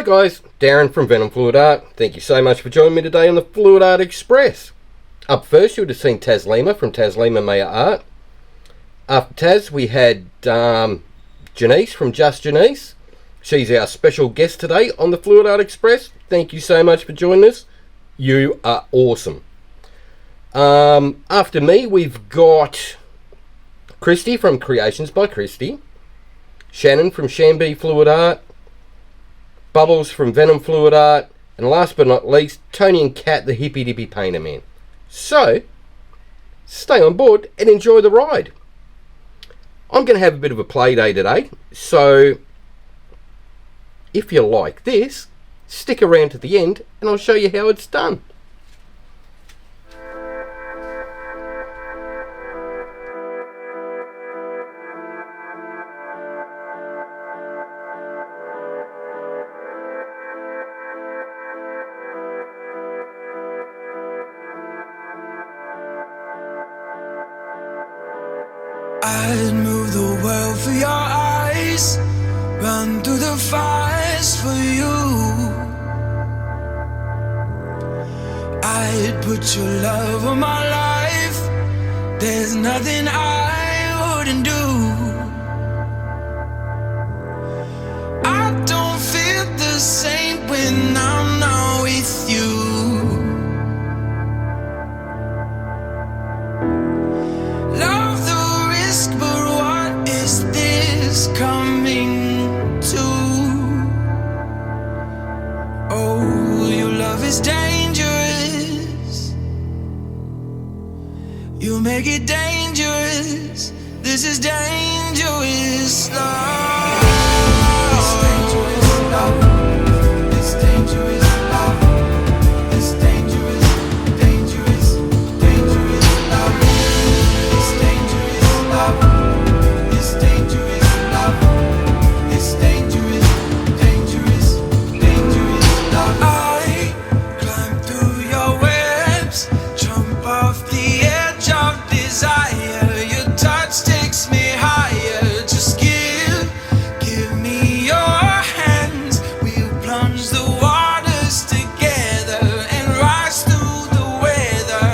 guys, Darren from venomfluidart. Thank you so much for joining me today on the Fluid Art Express. Up first, you would have seen Taslima from Taslima Maya Art. After Taz, we had Janice from Just Janice. She's our special guest today on the Fluid Art Express. Thank you so much for joining us. You are awesome. After me, we've got Kristey from Creations by Kristey, Shannon from ShanB Fluid Art, Bubbles from Venom Fluid Art, and last but not least, Tony and Kat, the hippy dippy painter man. So, stay on board and enjoy the ride. I'm going to have a bit of a play day today, so if you like this, stick around to the end and I'll show you how it's done. I'd move the world for your eyes, run through the fires for you. I'd put your love on my life, there's nothing I wouldn't do. I don't feel the same when I'm not with you. Coming to, oh, your love is dangerous. You make it dangerous. This is dangerous love. It's dangerous love. It's dangerous love. It's dangerous, dangerous, dangerous love. It's dangerous love. It's dangerous. It's dangerous, dangerous, dangerous love. I climb through your webs, jump off the edge of desire. Your touch takes me higher. Just give me your hands. We'll plunge the waters together and rise through the weather.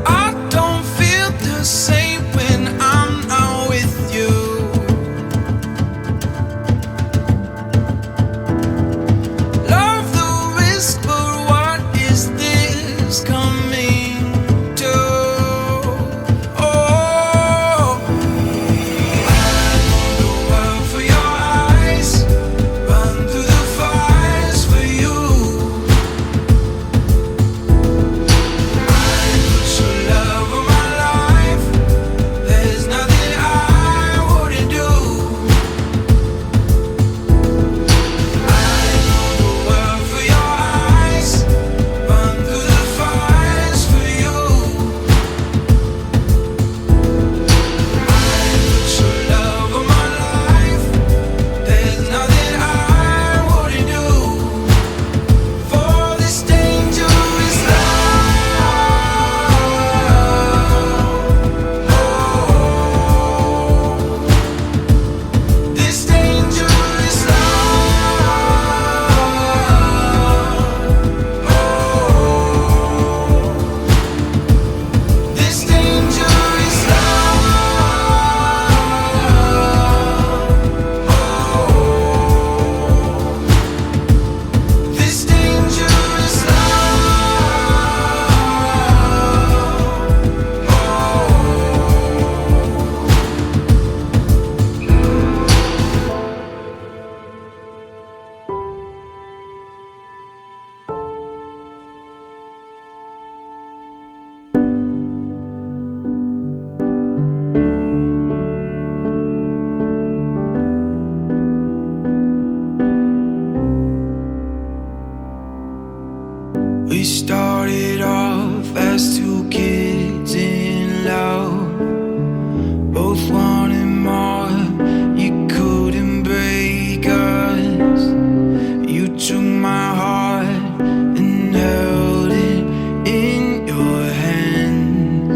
I don't feel the same when I'm not with you. We started off as two kids in love, both wanted more. You couldn't break us. You took my heart and held it in your hands,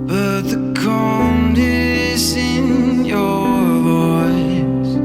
but the calmness in your voice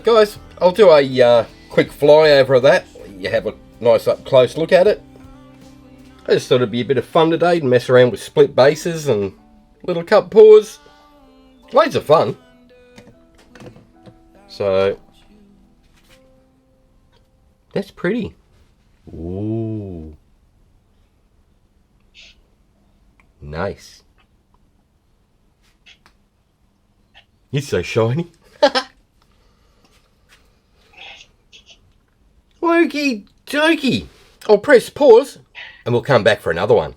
guys, I'll do a quick flyover of that. You have a nice up close look at it. I just thought it'd be a bit of fun today to mess around with split bases and little cup pours. Loads of fun. So, that's pretty. Ooh. Nice. You're so shiny. Okie dokie. I'll press pause and we'll come back for another one.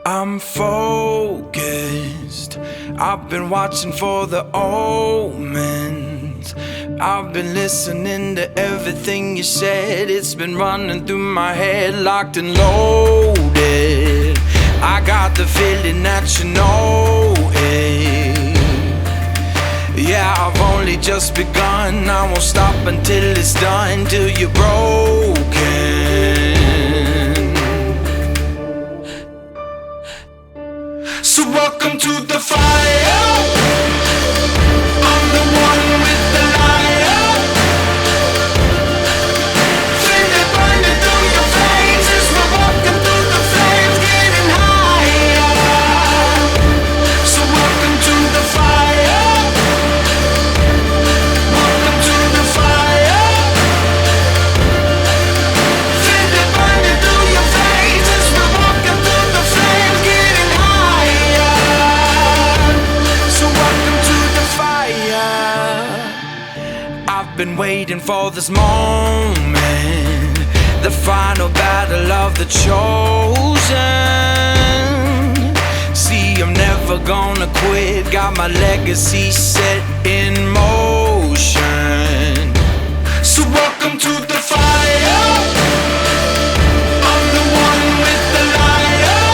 I'm focused. I've been watching for the omens. I've been listening to everything you said. It's been running through my head, locked and loaded. I got the feeling that you know it. Yeah, I've only just begun. I won't stop until it's done, till you're broken. So welcome to the fire. I'm the one with the liar. Feel it burning through your veins as we're walking through the flames, getting higher. So welcome to the fire. Welcome to the fire. Feel it burning through your veins as we're walking through the flames, getting higher. So welcome to the fire. I've been waiting for this moment, the final battle of the chosen. See, I'm never gonna quit, got my legacy set in motion. So welcome to the fire. I'm the one with the liar.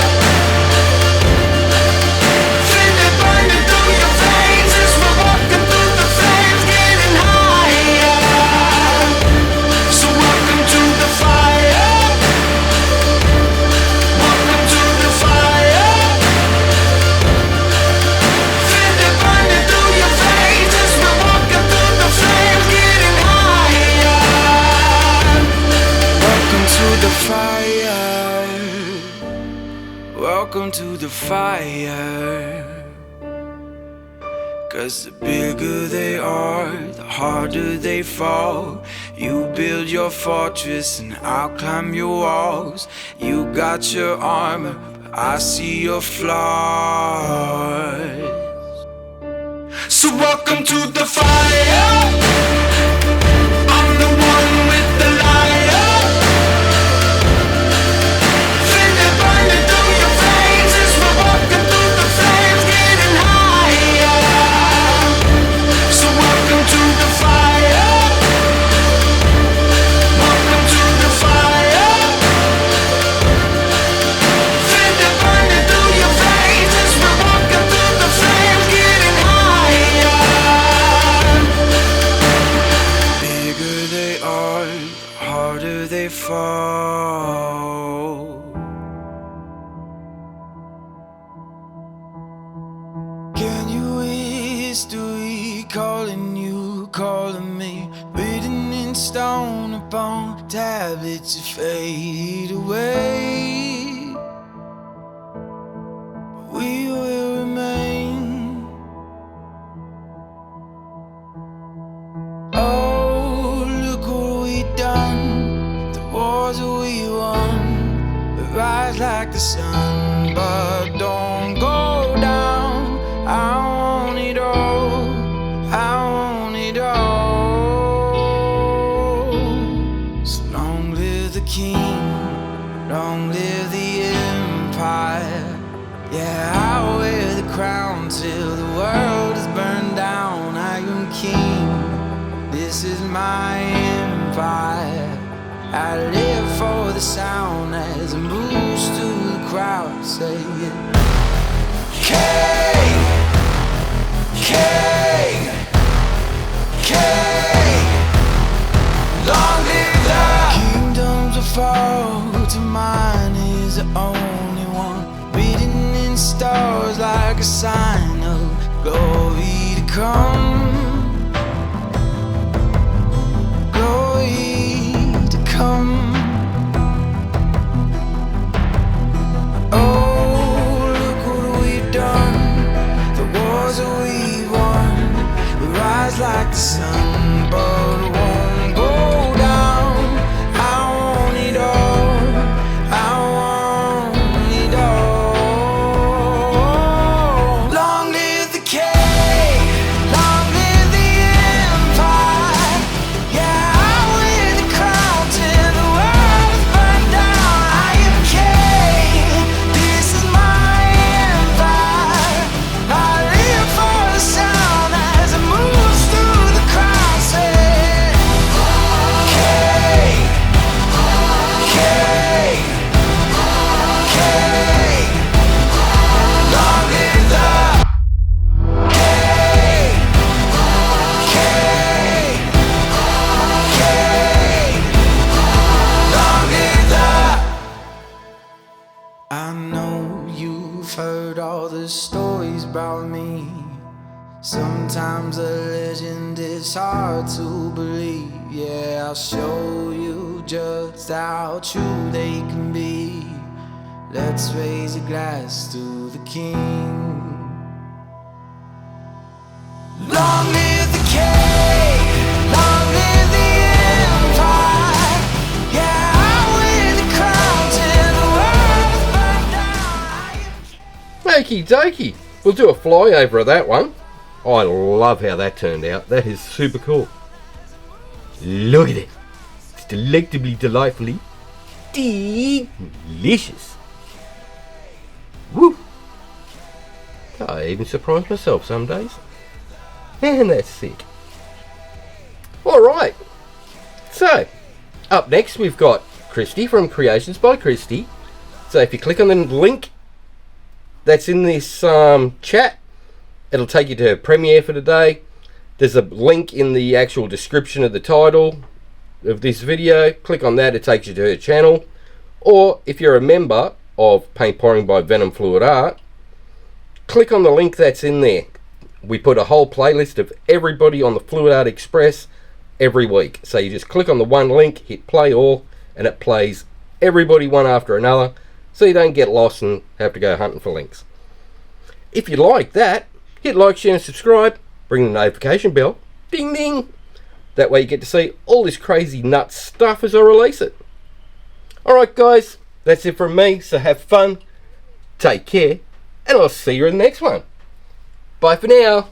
Feel it burning through your veins as we're walking through the flames, getting higher. So welcome to the fire. Welcome to the fire. Feel it burning through your veins as we're walking through the flames, getting higher. Welcome to the fire. Welcome to the fire. 'Cause the bigger they are, the harder they fall. You build your fortress and I'll climb your walls. You got your armor, but I see your flaws. So welcome to the fire. I'm the one with the liar. Feel it burning through your veins as we're walking through the flames, getting higher. So welcome to the fire. Welcome to the fire. Feel it burning through your veins as we're walking through the flames, getting higher. Bigger they are, the harder they fall. Can you hear history calling you, calling me? Written in stone upon tablets that fade away. We will remain. Oh, look what we done. The wars that we won. We rise like the sun, but don't go down. I want it all. I want it all. So long live the king. Long live the empire. Yeah, I'll wear the crown till the world is burned down. I am king. This is my empire. I live for the sound as it moves through the crowd. Say it. King, king, Long live the kingdoms will fall to mine is the only one, written in stars like a sign of glory to come. Glory to come. Oh, look what we've done, the wars that we've won. We rise like the sun, but won't go down. I want it all, I want it all. Long live the king, long live the empire. Yeah, I wear the crown till the world is burned down. I am king, this is my empire. I live for the sound as it moves through the crowd. Say, king, king, king. Long live the king, king, king. Long live the. I know you've heard all the stories about me. Sometimes a legend is hard to believe. Yeah, I'll show you just how true they can be. Let's raise a glass to the king. Long live the king, long live the empire. Yeah, I wear the crown till the world is burned down. Okie dokie. We'll do a flyover of that one. I love how that turned out. That is super cool. Look at it. It's delectably, delightfully delicious. Woo! I even surprise myself some days. Man, that's sick. Alright. So, up next we've got Kristey from Creations by Kristey. So if you click on the link that's in this chat, it'll take you to Premiere for today. There's a link in the actual description of the title of this video. Click on that, it takes you to her channel. Or if you're a member of Paint Pouring by venomfluidart, click on the link that's in there. We put a whole playlist of everybody on the Fluid Art Express every week. So you just click on the one link, hit play all, and it plays everybody one after another, so you don't get lost and have to go hunting for links. If you like that, hit like, share and subscribe. Bring the notification bell. Ding ding. That way you get to see all this crazy nuts stuff as I release it. Alright guys, that's it from me. So have fun, take care, and I'll see you in the next one. Bye for now.